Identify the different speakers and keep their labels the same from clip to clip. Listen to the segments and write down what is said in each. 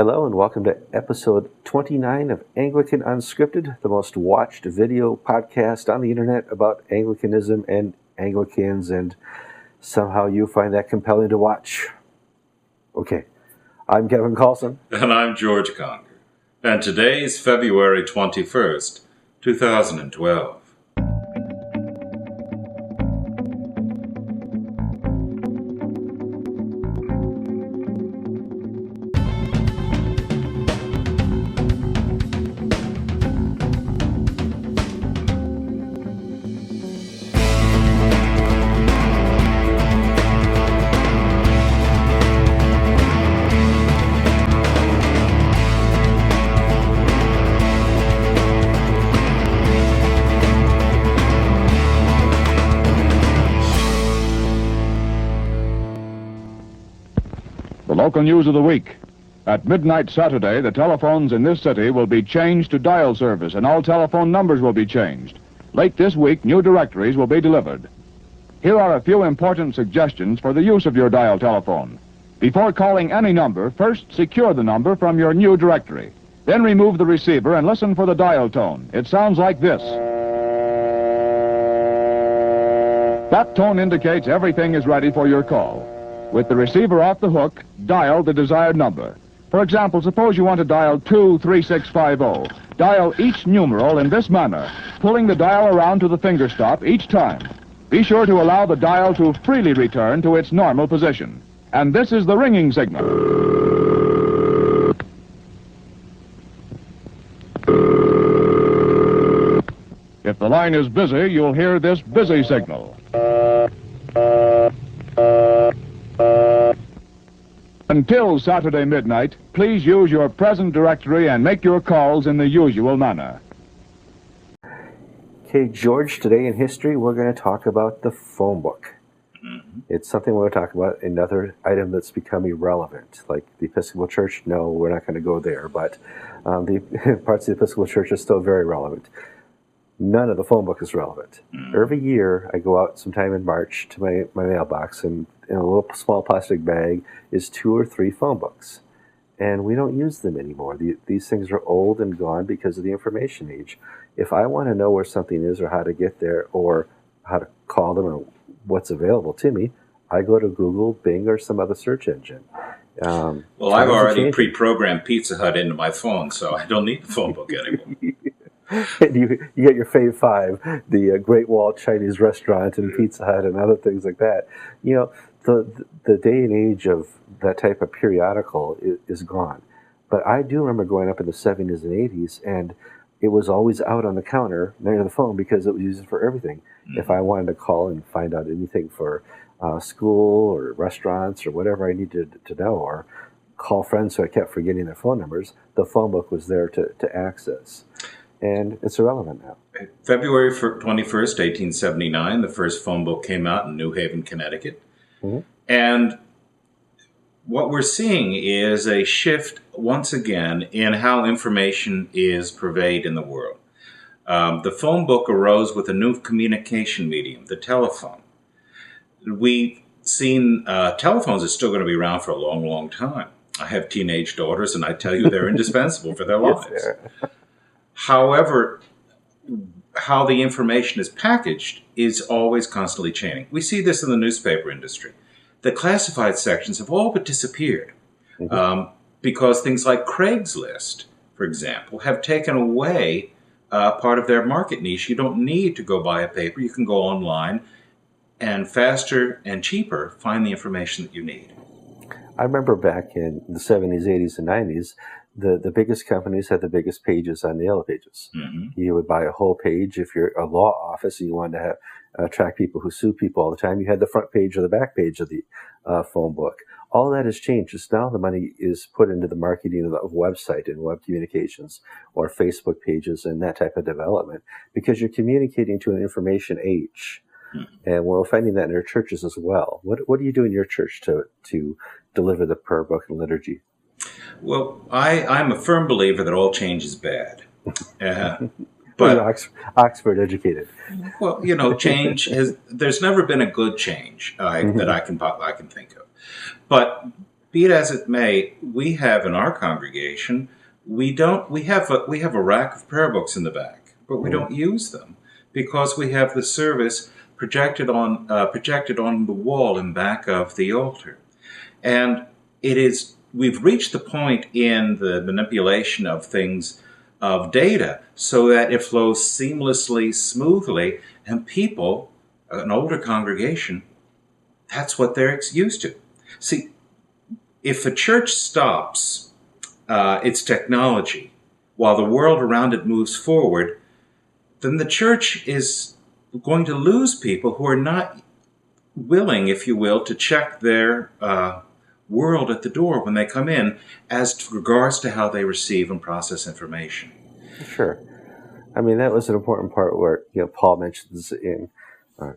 Speaker 1: Hello and welcome to episode 29 of Anglican Unscripted, the most watched video podcast on the internet about Anglicanism and Anglicans, and somehow you find that compelling to watch. Okay, I'm Kevin Carlson.
Speaker 2: And I'm George Conger. And today is February 21st, 2012.
Speaker 3: Local news of the week. At midnight Saturday, the telephones in this city will be changed to dial service, and all telephone numbers will be changed. Late this week, new directories will be delivered. Here are a few important suggestions for the use of your dial telephone. Before calling any number, first secure the number from your new directory. Then remove the receiver and listen for the dial tone. It sounds like this. That tone indicates everything is ready for your call. With the receiver off the hook, dial the desired number. For example, suppose you want to dial 23650. Dial each numeral in this manner, pulling the dial around to the finger stop each time. Be sure to allow the dial to freely return to its normal position. And this is the ringing signal. If the line is busy, you'll hear this busy signal. Until Saturday midnight, please use your present directory and make your calls in the usual manner.
Speaker 1: Okay, George, today in history, we're going to talk about the phone book. It's something we're going to talk about, another item that's become irrelevant. Like the Episcopal Church, no, we're not going to go there, but the parts of the Episcopal Church are still very relevant. None of the phone book is relevant. Every year, I go out sometime in March to my mailbox, and in a little small plastic bag is 2 or 3 phone books. And we don't use them anymore. These things are old and gone because of the information age. If I want to know where something is or how to get there or how to call them or what's available to me, I go to Google, Bing, or some other search engine.
Speaker 2: Well, I've already pre-programmed Pizza Hut into my phone, so I don't need the phone book anymore.
Speaker 1: You get your Fave 5, the Great Wall Chinese Restaurant and Pizza Hut and other things like that. You know, the day and age of that type of periodical is gone. But I do remember growing up in the 70s and 80s, and it was always out on the counter near the phone because it was used for everything. If I wanted to call and find out anything for school or restaurants or whatever I needed to know, or call friends who I kept forgetting their phone numbers, the phone book was there to access. And it's irrelevant now.
Speaker 2: February 21st, 1879, the first phone book came out in New Haven, Connecticut. And what we're seeing is a shift, once again, in how information is purveyed in the world. The phone book arose with a new communication medium, the telephone. We've seen telephones are still going to be around for a long, long time. I have teenage daughters, and I tell you they're indispensable for their lives. Yes, however, how the information is packaged is always constantly changing. We see this in the newspaper industry. The classified sections have all but disappeared because things like Craigslist, for example, have taken away part of their market niche. You don't need to go buy a paper. You can go online and faster and cheaper find the information that you need.
Speaker 1: I remember back in the 70s, 80s, and 90s, the biggest companies had the biggest pages on the yellow pages. You would buy a whole page. If you're a law office and you wanted to attract people who sue people all the time, you had the front page or the back page of the phone book. All that has changed. Just now the money is put into the marketing of website and web communications or Facebook pages and that type of development because you're communicating to an information age. And we're finding that in our churches as well. What do you do in your church to deliver the prayer book and liturgy?
Speaker 2: Well, I'm a firm believer that all change is bad.
Speaker 1: But Oxford educated.
Speaker 2: Well, you know, change there's never been a good change that I can think of. But be it as it may, we have in our congregation, we have a rack of prayer books in the back, but we don't use them because we have the service projected on the wall in back of the altar. And we've reached the point in the manipulation of things, of data, so that it flows seamlessly, smoothly, and people, an older congregation, that's what they're used to. See, if a church stops its technology while the world around it moves forward, then the church is going to lose people who are not willing, if you will, to check their world at the door when they come in as regards to how they receive and process information.
Speaker 1: Sure. I mean, that was an important part where Paul mentions in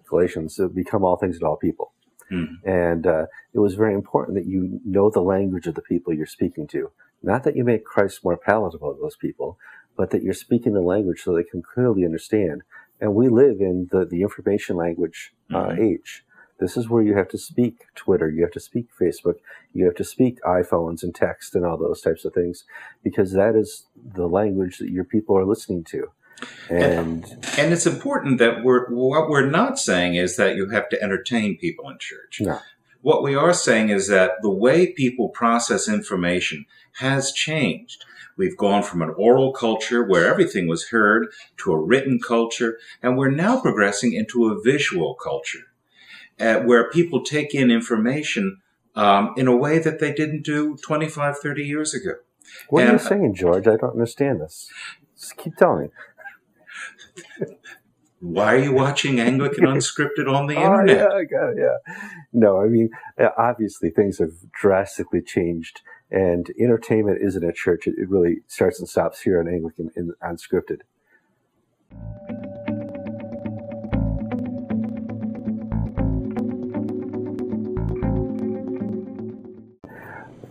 Speaker 1: Galatians, become all things to all people. Mm-hmm. And it was very important that you know the language of the people you're speaking to. Not that you make Christ more palatable to those people, but that you're speaking the language so they can clearly understand. And we live in the information language age. This is where you have to speak Twitter, you have to speak Facebook, you have to speak iPhones and text and all those types of things, because that is the language that your people are listening to. And
Speaker 2: it's important that what we're not saying is that you have to entertain people in church.
Speaker 1: No.
Speaker 2: What we are saying is that the way people process information has changed. We've gone from an oral culture where everything was heard to a written culture, and we're now progressing into a visual culture where people take in information in a way that they didn't do 25, 30 years ago.
Speaker 1: What are you saying, George? I don't understand this. Just keep telling me.
Speaker 2: Why are you watching Anglican Unscripted on the internet?
Speaker 1: Yeah, I got it, yeah. No, I mean, obviously things have drastically changed, and entertainment isn't at church. It really starts and stops here on Anglican Unscripted.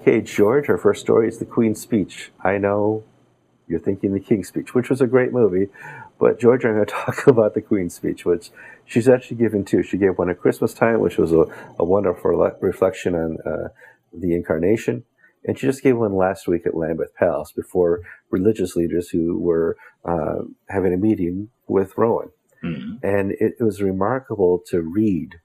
Speaker 1: Okay, George, our first story is the Queen's Speech. I know you're thinking the King's Speech, which was a great movie, but George, I'm going to talk about the Queen's Speech, which she's actually given two. She gave one at Christmas time, which was a wonderful reflection on the Incarnation, and she just gave one last week at Lambeth Palace before religious leaders who were having a meeting with Rowan. Mm-hmm. And it was remarkable to read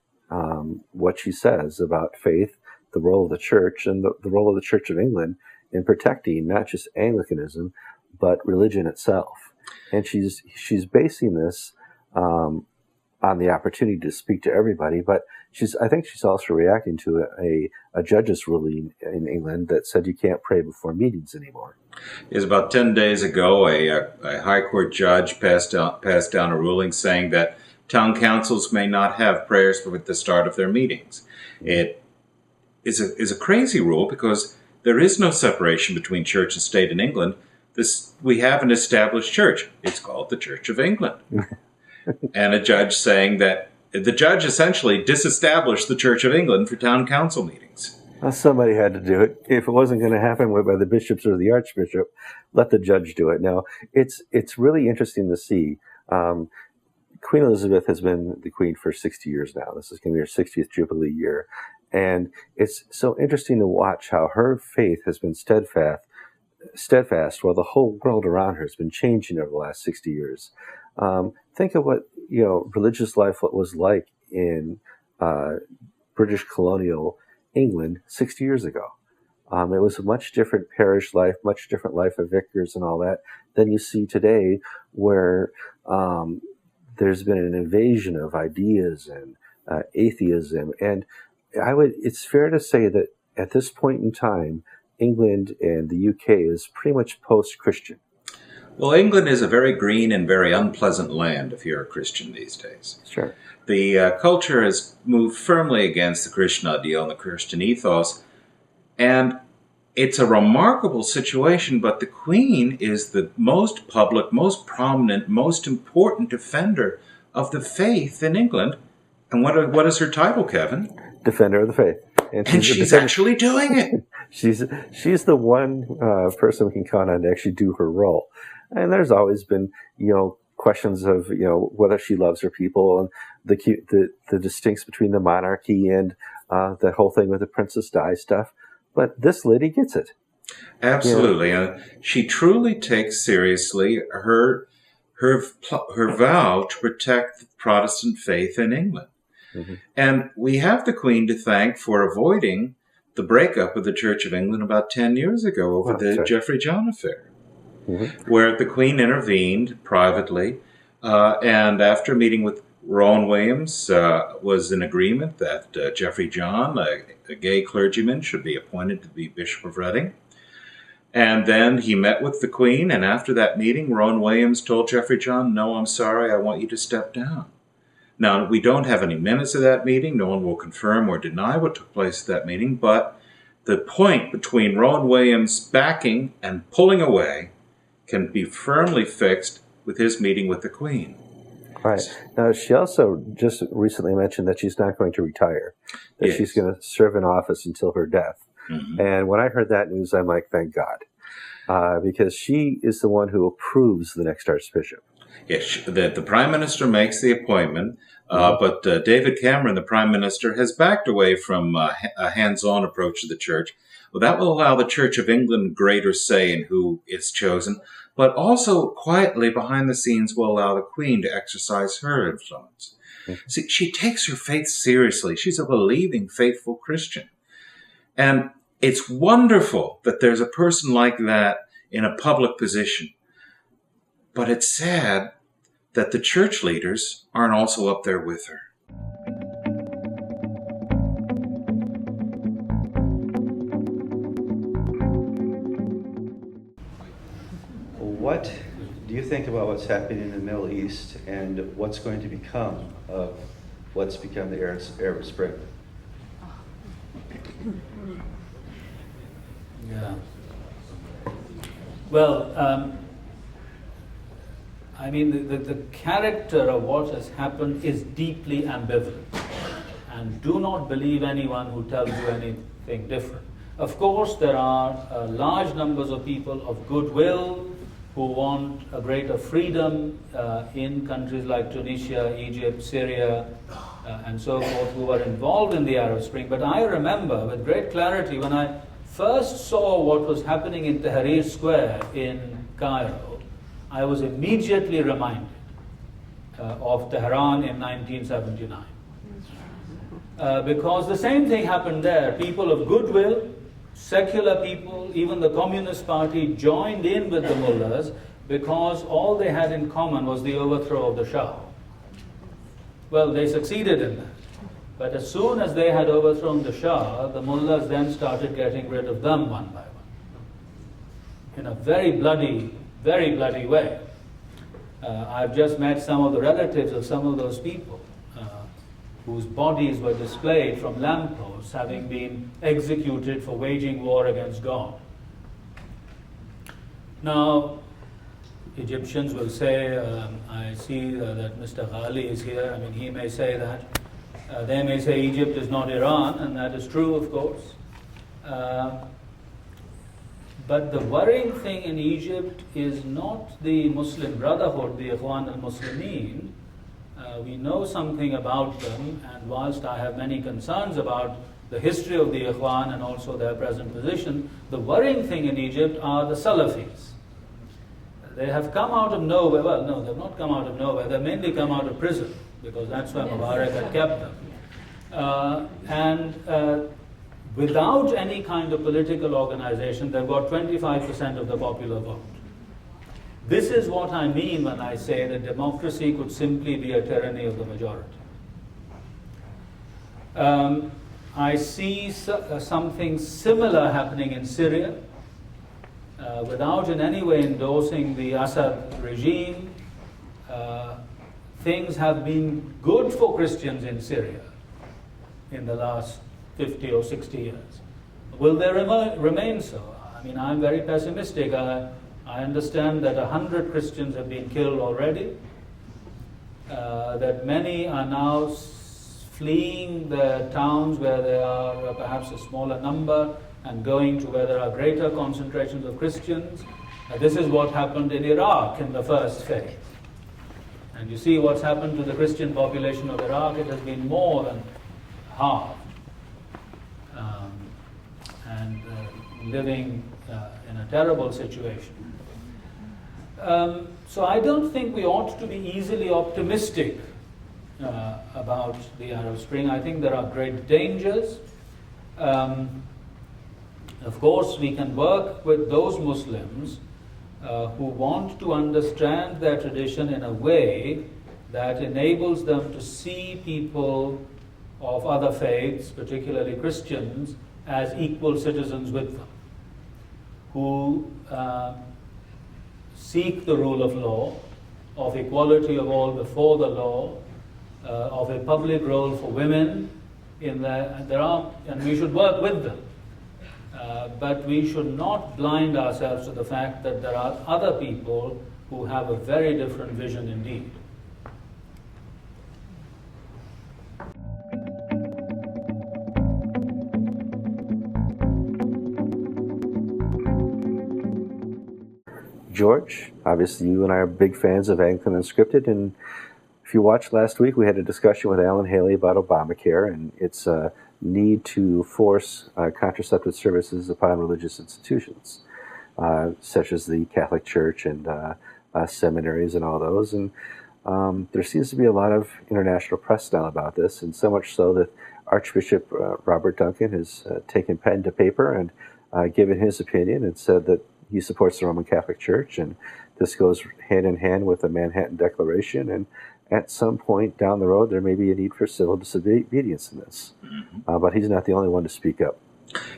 Speaker 1: what she says about faith, the role of the Church, and the role of the Church of England in protecting not just Anglicanism, but religion itself. And she's basing this on the opportunity to speak to everybody, but I think she's also reacting to a judge's ruling in England that said you can't pray before meetings anymore.
Speaker 2: It was about 10 days ago, a High Court judge passed down a ruling saying that town councils may not have prayers at the start of their meetings. It is a crazy rule because there is no separation between church and state in England. We have an established church. It's called the Church of England. And a judge saying that the judge essentially disestablished the Church of England for town council meetings.
Speaker 1: Well, somebody had to do it. If it wasn't going to happen by the bishops or the archbishop, let the judge do it. Now, it's really interesting to see. Queen Elizabeth has been the queen for 60 years now. This is going to be her 60th Jubilee year. And it's so interesting to watch how her faith has been steadfast while the whole world around her has been changing over the last 60 years. Think of what religious life was like in British colonial England 60 years ago. It was a much different parish life, much different life of vicars and all that than you see today, where there's been an invasion of ideas and atheism. And it's fair to say that at this point in time, England and the UK is pretty much post-Christian.
Speaker 2: Well, England is a very green and very unpleasant land if you're a Christian these days.
Speaker 1: Sure.
Speaker 2: The culture has moved firmly against the Christian ideal and the Christian ethos, and it's a remarkable situation, but the Queen is the most public, most prominent, most important defender of the faith in England. And what is her title, Kevin?
Speaker 1: Defender of the faith.
Speaker 2: And she's actually doing it.
Speaker 1: She's the one person we can count on to actually do her role. And there's always been, questions of, whether she loves her people and the distincts between the monarchy and the whole thing with the Princess Di stuff. But this lady gets it.
Speaker 2: Absolutely. She truly takes seriously her vow to protect the Protestant faith in England. Mm-hmm. And we have the Queen to thank for avoiding the breakup of the Church of England about 10 years ago over the Geoffrey John affair, mm-hmm. where the Queen intervened privately, and after meeting with Rowan Williams, was in agreement that Geoffrey John, a gay clergyman, should be appointed to be Bishop of Reading. And then he met with the Queen, and after that meeting, Rowan Williams told Geoffrey John, "No, I'm sorry, I want you to step down." Now, we don't have any minutes of that meeting. No one will confirm or deny what took place at that meeting, but the point between Rowan Williams backing and pulling away can be firmly fixed with his meeting with the Queen.
Speaker 1: Right. Now, she also just recently mentioned that she's not going to retire, that she's going to serve in office until her death. Mm-hmm. And when I heard that news, I'm like, thank God, because she is the one who approves the next Archbishop.
Speaker 2: Yes, the Prime Minister makes the appointment, but David Cameron, the Prime Minister, has backed away from a hands-on approach to the Church. Well, that will allow the Church of England greater say in who is chosen, but also quietly behind the scenes will allow the Queen to exercise her influence. Mm-hmm. See, she takes her faith seriously. She's a believing, faithful Christian. And it's wonderful that there's a person like that in a public position. But it's sad that the church leaders aren't also up there with her.
Speaker 1: What do you think about what's happening in the Middle East and what's going to become of what's become the Arab Spring?
Speaker 4: Yeah. Well, I mean, the character of what has happened is deeply ambivalent. And do not believe anyone who tells you anything different. Of course, there are large numbers of people of goodwill who want a greater freedom in countries like Tunisia, Egypt, Syria, and so forth, who are involved in the Arab Spring. But I remember with great clarity when I first saw what was happening in Tahrir Square in Cairo, I was immediately reminded of Tehran in 1979. Because the same thing happened there. People of goodwill, secular people, even the Communist Party joined in with the mullahs because all they had in common was the overthrow of the Shah. Well, they succeeded in that. But as soon as they had overthrown the Shah, the mullahs then started getting rid of them one by one. In a very bloody way. I've just met some of the relatives of some of those people whose bodies were displayed from lampposts having been executed for waging war against God. Now, Egyptians will say, I see that Mr. Ghali is here, I mean, he may say that. They may say Egypt is not Iran, and that is true, of course. But the worrying thing in Egypt is not the Muslim Brotherhood, the Ikhwan al-Muslimin. We know something about them, and whilst I have many concerns about the history of the Ikhwan and also their present position, the worrying thing in Egypt are the Salafis. They have come out of nowhere. Well, no, they've not come out of nowhere. They've mainly come out of prison, because that's where Mubarak had kept them. Without any kind of political organization, they've got 25% of the popular vote. This is what I mean when I say that democracy could simply be a tyranny of the majority. I see something similar happening in Syria, without in any way endorsing the Assad regime. Things have been good for Christians in Syria in the last 50 or 60 years. Will they remain so? I mean, I'm very pessimistic. I understand that 100 Christians have been killed already, that many are now fleeing the towns where there are perhaps a smaller number and going to where there are greater concentrations of Christians. This is what happened in Iraq in the first phase. And you see what's happened to the Christian population of Iraq. It has been more than halved. and living in a terrible situation. So I don't think we ought to be easily optimistic about the Arab Spring. I think there are great dangers. Of course, we can work with those Muslims who want to understand their tradition in a way that enables them to see people of other faiths, particularly Christians, as equal citizens with them, who seek the rule of law, of equality of all before the law, of a public role for women, and we should work with them. But we should not blind ourselves to the fact that there are other people who have a very different vision indeed.
Speaker 1: George, obviously you and I are big fans of Anglican Unscripted, and if you watched last week, we had a discussion with Alan Haley about Obamacare and its need to force contraceptive services upon religious institutions, such as the Catholic Church and seminaries and all those. And there seems to be a lot of international press now about this, and so much so that Archbishop Robert Duncan has taken pen to paper and given his opinion and said that he supports the Roman Catholic Church, and this goes hand in hand with the Manhattan Declaration, and at some point down the road there may be a need for civil disobedience in this. But he's not the only one to speak up.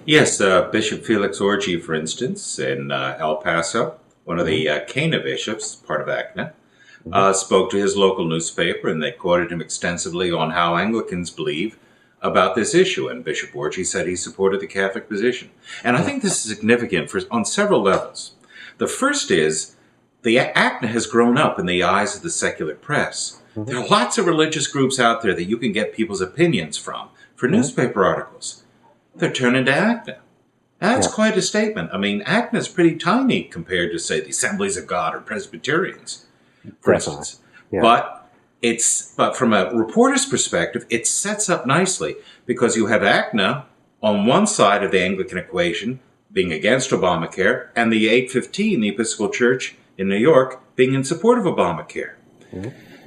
Speaker 2: Yes, Bishop Felix Orji, for instance, in El Paso, one of the Cana bishops, part of ACNA, spoke to his local newspaper, and they quoted him extensively on how Anglicans believe about this issue, and Bishop Orji said he supported the Catholic position. And I think this is significant on several levels. The first is, the ACNA has grown up in the eyes of the secular press. There are lots of religious groups out there that you can get people's opinions from for newspaper articles. They're turning to ACNA. That's quite a statement. I mean, ACNA is pretty tiny compared to, say, the Assemblies of God or Presbyterians, for instance. But from a reporter's perspective, it sets up nicely because you have ACNA on one side of the Anglican equation being against Obamacare, and the 815, the Episcopal Church in New York, being in support of Obamacare.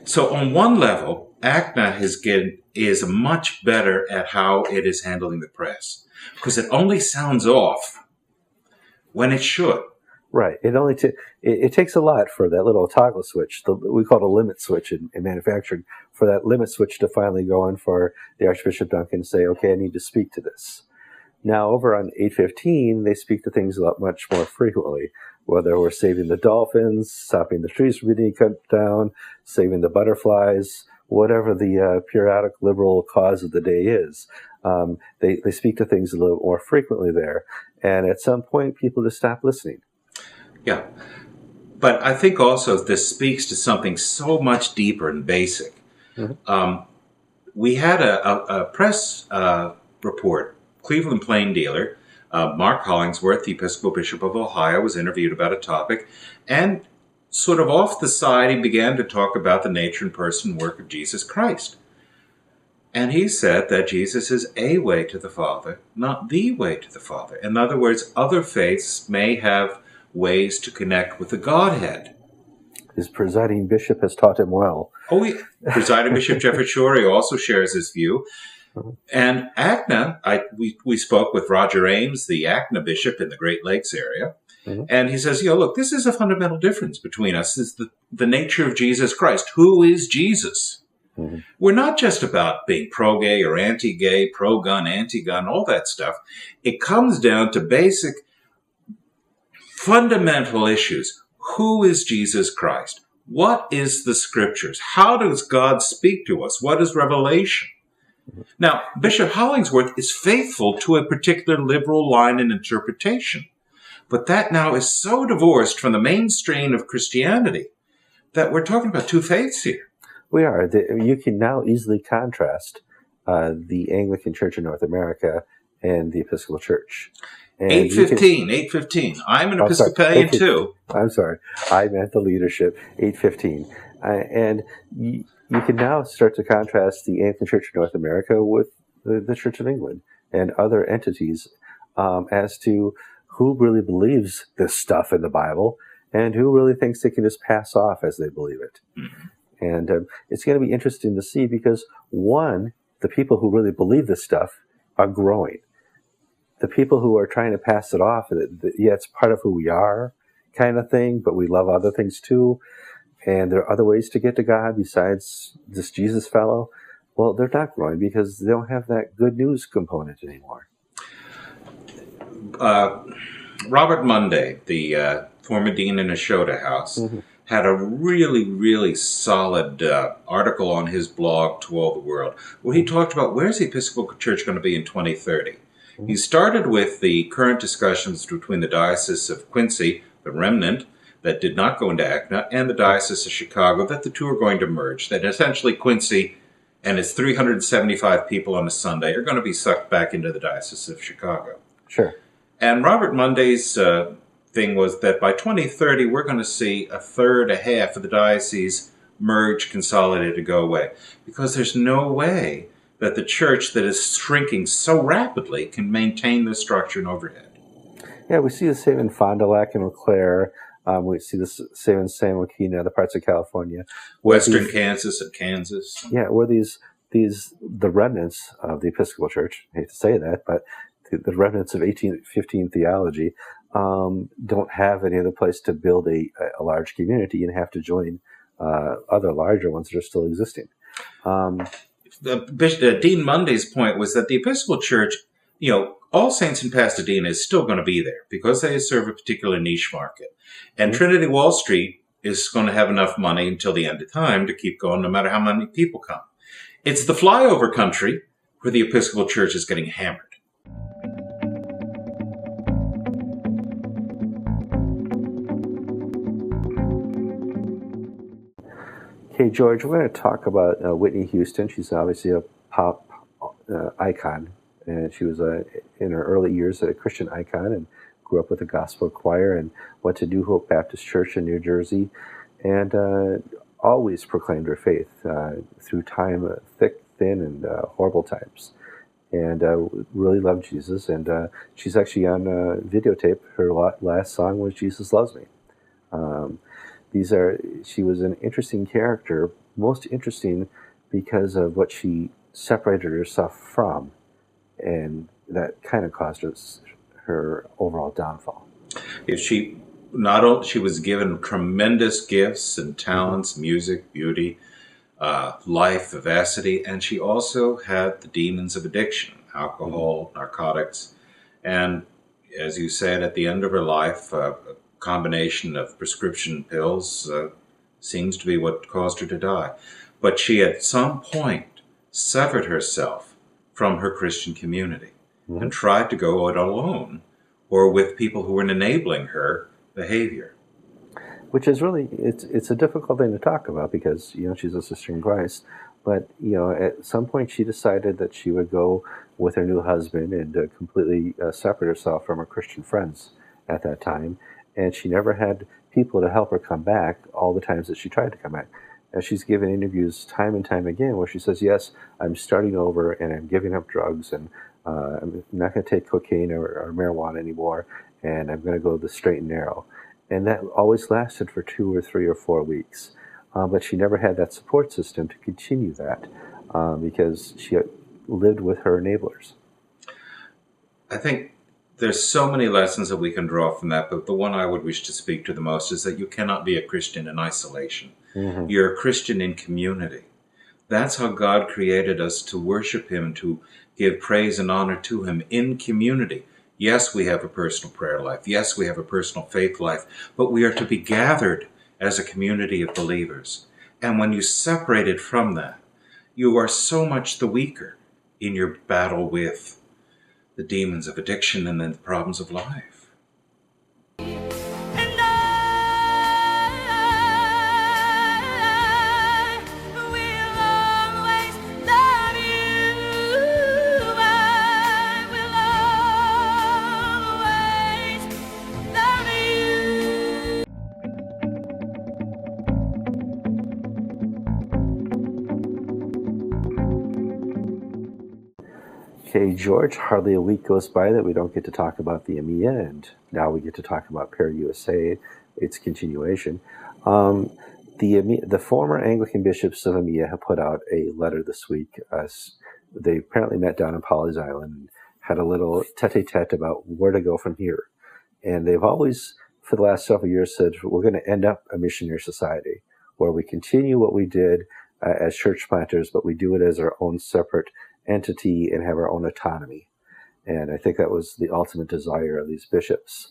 Speaker 2: So on one level, ACNA is much better at how it is handling the press, because it only sounds off when it should.
Speaker 1: Right. It takes a lot for that little toggle switch. We call it a limit switch in manufacturing, for that limit switch to finally go on for the Archbishop Duncan to say, okay, I need to speak to this. Now, over on 815, they speak to things much more frequently, whether we're saving the dolphins, stopping the trees from being cut down, saving the butterflies, whatever the periodic liberal cause of the day is. They speak to things a little more frequently there. And at some point, people just stop listening.
Speaker 2: Yeah. But I think also this speaks to something so much deeper and basic. We had a press report. Cleveland Plain Dealer, Mark Hollingsworth, the Episcopal Bishop of Ohio, was interviewed about a topic, and sort of off the side, he began to talk about the nature and person and work of Jesus Christ. And he said that Jesus is a way to the Father, not the way to the Father. In other words, other faiths may have ways to connect with the Godhead.
Speaker 1: His presiding bishop has taught him well.
Speaker 2: Oh, yeah. Presiding Bishop Jeffrey Shorey also shares his view. And ACNA, we spoke with Roger Ames, the ACNA bishop in the Great Lakes area, and he says, look, this is a fundamental difference between us, is the nature of Jesus Christ. Who is Jesus? We're not just about being pro-gay or anti-gay, pro-gun, anti-gun, all that stuff. It comes down to basic, fundamental issues. Who is Jesus Christ? What is the Scriptures? How does God speak to us? What is revelation? Now, Bishop Hollingsworth is faithful to a particular liberal line in interpretation, but that now is so divorced from the mainstream of Christianity that we're talking about two faiths here.
Speaker 1: We are. You can now easily contrast the Anglican Church in North America and the Episcopal Church.
Speaker 2: 815. I'm an Episcopalian too.
Speaker 1: I'm sorry. I meant the leadership, 815. And you can now start to contrast the Anglican Church of North America with the Church of England and other entities as to who really believes this stuff in the Bible and who really thinks they can just pass off as they believe it.
Speaker 2: Mm-hmm.
Speaker 1: And it's going to be interesting to see because, one, the people who really believe this stuff are growing. The people who are trying to pass it off, yeah, it's part of who we are kind of thing, but we love other things too. And there are other ways to get to God besides this Jesus fellow. Well, they're not growing because they don't have that good news component anymore.
Speaker 2: Robert Munday, the former dean in Ashoda House, had a really, really solid article on his blog to all the world where he talked about where's the Episcopal Church going to be in 2030. He started with the current discussions between the Diocese of Quincy, the remnant that did not go into ACNA, and the Diocese of Chicago, that the two are going to merge, that essentially Quincy and its 375 people on a Sunday are going to be sucked back into the Diocese of Chicago.
Speaker 1: Sure.
Speaker 2: And Robert Munday's thing was that by 2030, we're going to see a third, a half of the diocese merge, consolidated, go away. Because there's no way that the church that is shrinking so rapidly can maintain this structure and overhead.
Speaker 1: Yeah, we see the same in Fond du Lac and Eau Claire. We see the same in San Joaquin, other parts of California.
Speaker 2: Western Kansas and Kansas.
Speaker 1: Yeah, where the remnants of the Episcopal Church, I hate to say that, but the remnants of 1815 theology don't have any other place to build a large community and have to join other larger ones that are still existing.
Speaker 2: Dean Munday's point was that the Episcopal Church, All Saints in Pasadena is still going to be there because they serve a particular niche market. And Trinity Wall Street is going to have enough money until the end of time to keep going no matter how many people come. It's the flyover country where the Episcopal Church is getting hammered.
Speaker 1: Okay, George, we're going to talk about Whitney Houston. She's obviously a pop icon, and she was in her early years a Christian icon and grew up with a gospel choir and went to New Hope Baptist Church in New Jersey and always proclaimed her faith through time, thick, thin, and horrible times. And really loved Jesus. And she's actually on videotape. Her last song was Jesus Loves Me. She was an interesting character, most interesting because of what she separated herself from, and that kind of caused her overall downfall.
Speaker 2: She was given tremendous gifts and talents, music, beauty, life, vivacity, and she also had the demons of addiction, alcohol, narcotics, and as you said, at the end of her life, combination of prescription pills seems to be what caused her to die. But she at some point severed herself from her Christian community and tried to go it alone or with people who were enabling her behavior.
Speaker 1: Which is really, it's a difficult thing to talk about because, she's a sister in Christ. But, at some point she decided that she would go with her new husband and completely separate herself from her Christian friends at that time. And she never had people to help her come back all the times that she tried to come back. And she's given interviews time and time again where she says, yes, I'm starting over and I'm giving up drugs and I'm not going to take cocaine or marijuana anymore and I'm going to go the straight and narrow. And that always lasted for 2 or 3 or 4 weeks. But she never had that support system to continue that because she lived with her enablers.
Speaker 2: I think there's so many lessons that we can draw from that, but the one I would wish to speak to the most is that you cannot be a Christian in isolation. Mm-hmm. You're a Christian in community. That's how God created us, to worship Him, to give praise and honor to Him in community. Yes, we have a personal prayer life. Yes, we have a personal faith life, but we are to be gathered as a community of believers. And when you separate it from that, you are so much the weaker in your battle with the demons of addiction and then the problems of life.
Speaker 1: Okay, George, hardly a week goes by that we don't get to talk about the EMEA, and now we get to talk about Pair USA, its continuation. The former Anglican bishops of EMEA have put out a letter this week. They apparently met down in Polly's Island and had a little tete-a-tete about where to go from here. And they've always, for the last several years, said we're going to end up a missionary society where we continue what we did as church planters, but we do it as our own separate entity and have our own autonomy. And I think that was the ultimate desire of these bishops.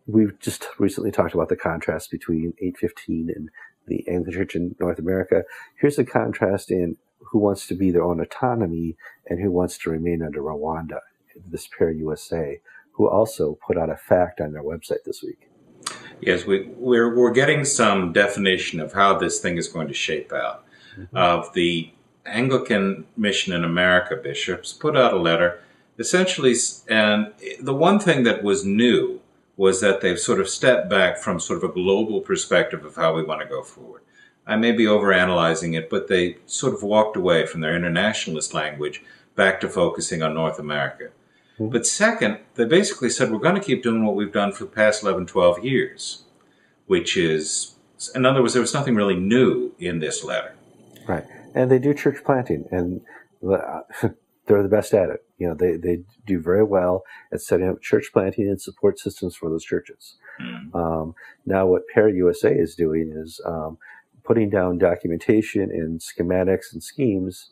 Speaker 1: We've just recently talked about the contrast between 815 and the Anglican Church in North America. Here's the contrast in who wants to be their own autonomy and who wants to remain under Rwanda, this Pair USA, who also put out a fact on their website this week.
Speaker 2: Yes, we're getting some definition of how this thing is going to shape out. Of the Anglican Mission in America bishops put out a letter, essentially, and the one thing that was new was that they've sort of stepped back from sort of a global perspective of how we want to go forward. I may be overanalyzing it, but they sort of walked away from their internationalist language back to focusing on North America. But second, they basically said, we're going to keep doing what we've done for the past 11, 12 years, which is, in other words, there was nothing really new in this letter.
Speaker 1: Right. And they do church planting, and they're the best at it. You know, they do very well at setting up church planting and support systems for those churches. Now what Pair USA is doing is putting down documentation and schematics and schemes,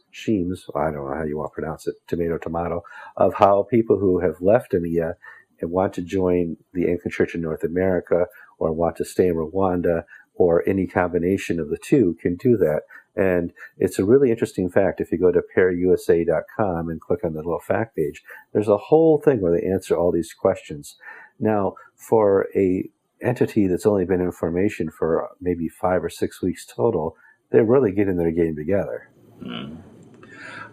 Speaker 1: I don't know how you want to pronounce it, tomato, of how people who have left EMEA and want to join the Anglican Church in North America or want to stay in Rwanda or any combination of the two can do that. And it's a really interesting fact. If you go to pairusa.com and click on the little fact page, there's a whole thing where they answer all these questions. Now, for a entity that's only been in formation for maybe 5 or 6 weeks total, they're really getting their game together.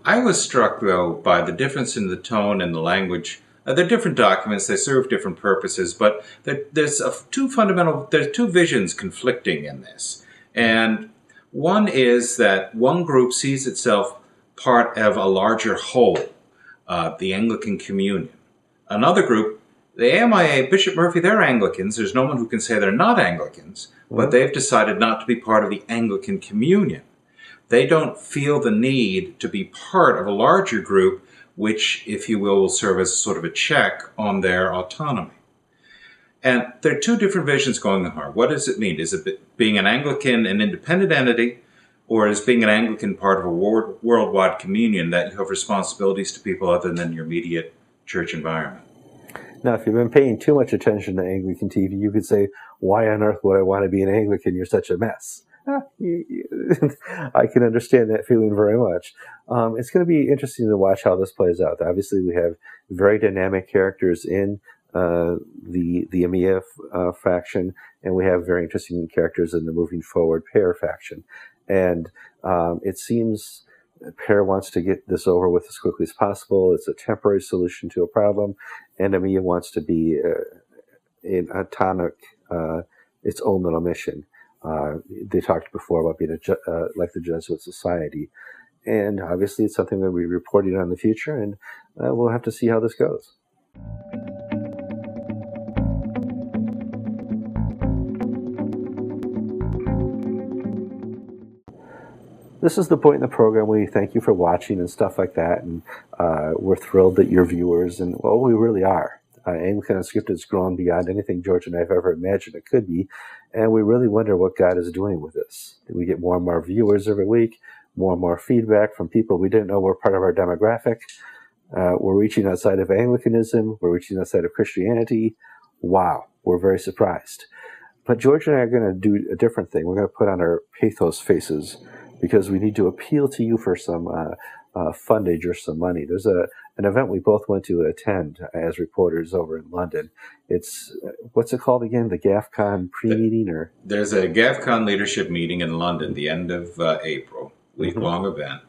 Speaker 2: I was struck, though, by the difference in the tone and the language. They're different documents, they serve different purposes, but there's two visions conflicting in this. And one is that one group sees itself part of a larger whole, the Anglican Communion. Another group, the AMIA, Bishop Murphy, they're Anglicans. There's no one who can say they're not Anglicans, but they've decided not to be part of the Anglican Communion. They don't feel the need to be part of a larger group, which, if you will serve as sort of a check on their autonomy. And there are two different visions going on. What does it mean? Is it being an Anglican, an independent entity, or is being an Anglican part of a worldwide communion that you have responsibilities to people other than your immediate church environment?
Speaker 1: Now, if you've been paying too much attention to Anglican TV, you could say, why on earth would I want to be an Anglican? You're such a mess. I can understand that feeling very much. It's going to be interesting to watch how this plays out. Obviously, we have very dynamic characters in the EMEA faction, and we have very interesting characters in the Moving Forward Pair faction. And it seems Pair wants to get this over with as quickly as possible. It's a temporary solution to a problem, and EMEA wants to be an atomic, its own little mission. They talked before about being like the Jesuit Society. And obviously it's something that we're reporting on in the future, and we'll have to see how this goes. This is the point in the program where we thank you for watching and stuff like that, and we're thrilled that you're viewers, and well, we really are. Anglican Unscripted has grown beyond anything George and I have ever imagined it could be, and we really wonder what God is doing with this. We get more and more viewers every week, more and more feedback from people we didn't know were part of our demographic. We're reaching outside of Anglicanism. We're reaching outside of Christianity. Wow, we're very surprised. But George and I are going to do a different thing. We're going to put on our pathos faces because we need to appeal to you for some fundage or some money. There's an event we both went to attend as reporters over in London. It's, what's it called again? The GAFCON pre-meeting? Or
Speaker 2: There's a GAFCON leadership meeting in London, the end of April, week-long event.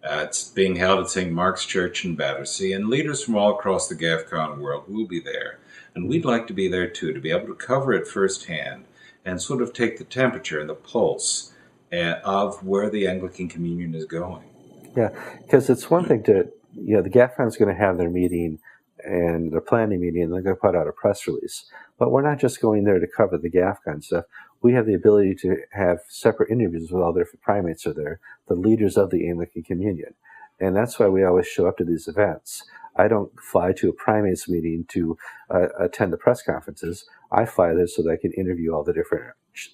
Speaker 2: It's being held at St. Mark's Church in Battersea, and leaders from all across the GAFCON world will be there. And we'd like to be there too, to be able to cover it firsthand and sort of take the temperature and the pulse of where the Anglican Communion is going.
Speaker 1: Yeah, because it's one thing to, the GAFCON's going to have their meeting and their planning meeting, and they're going to put out a press release. But we're not just going there to cover the GAFCON stuff. We have the ability to have separate interviews with all the different primates are there, the leaders of the Anglican Communion. And that's why we always show up to these events. I don't fly to a primates meeting to attend the press conferences. I fly there so that I can interview all the different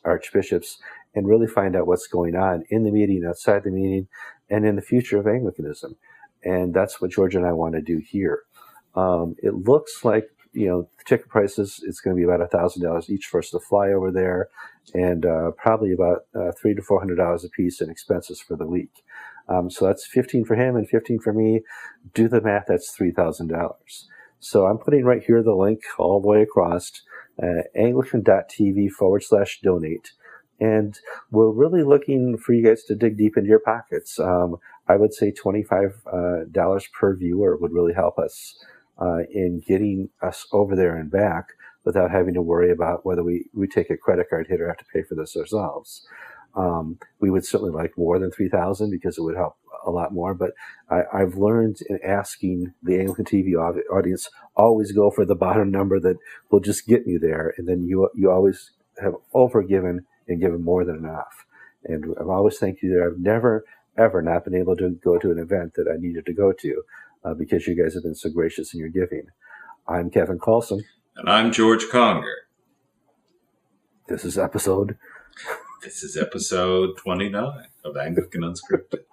Speaker 1: archbishops and really find out what's going on in the meeting, outside the meeting, and in the future of Anglicanism. And that's what George and I want to do here. It looks like, the ticket prices, it's going to be about $1,000 each for us to fly over there, and probably about $300 to $400 a piece in expenses for the week. So that's $15 for him and $15 for me. Do the math, that's $3,000. So I'm putting right here the link all the way across, Anglican.tv/donate. And we're really looking for you guys to dig deep into your pockets. I would say $25 per viewer would really help us in getting us over there and back without having to worry about whether we take a credit card hit or have to pay for this ourselves. We would certainly like more than $3,000 because it would help a lot more. But I've learned in asking the Anglican TV audience, always go for the bottom number that will just get me there. And then you always have overgiven and given more than enough. And I'm always thank you there. I've never, ever not been able to go to an event that I needed to go to because you guys have been so gracious in your giving. I'm Kevin Carlson.
Speaker 2: And I'm George Conger.
Speaker 1: This is episode
Speaker 2: 29 of Anglican Unscripted.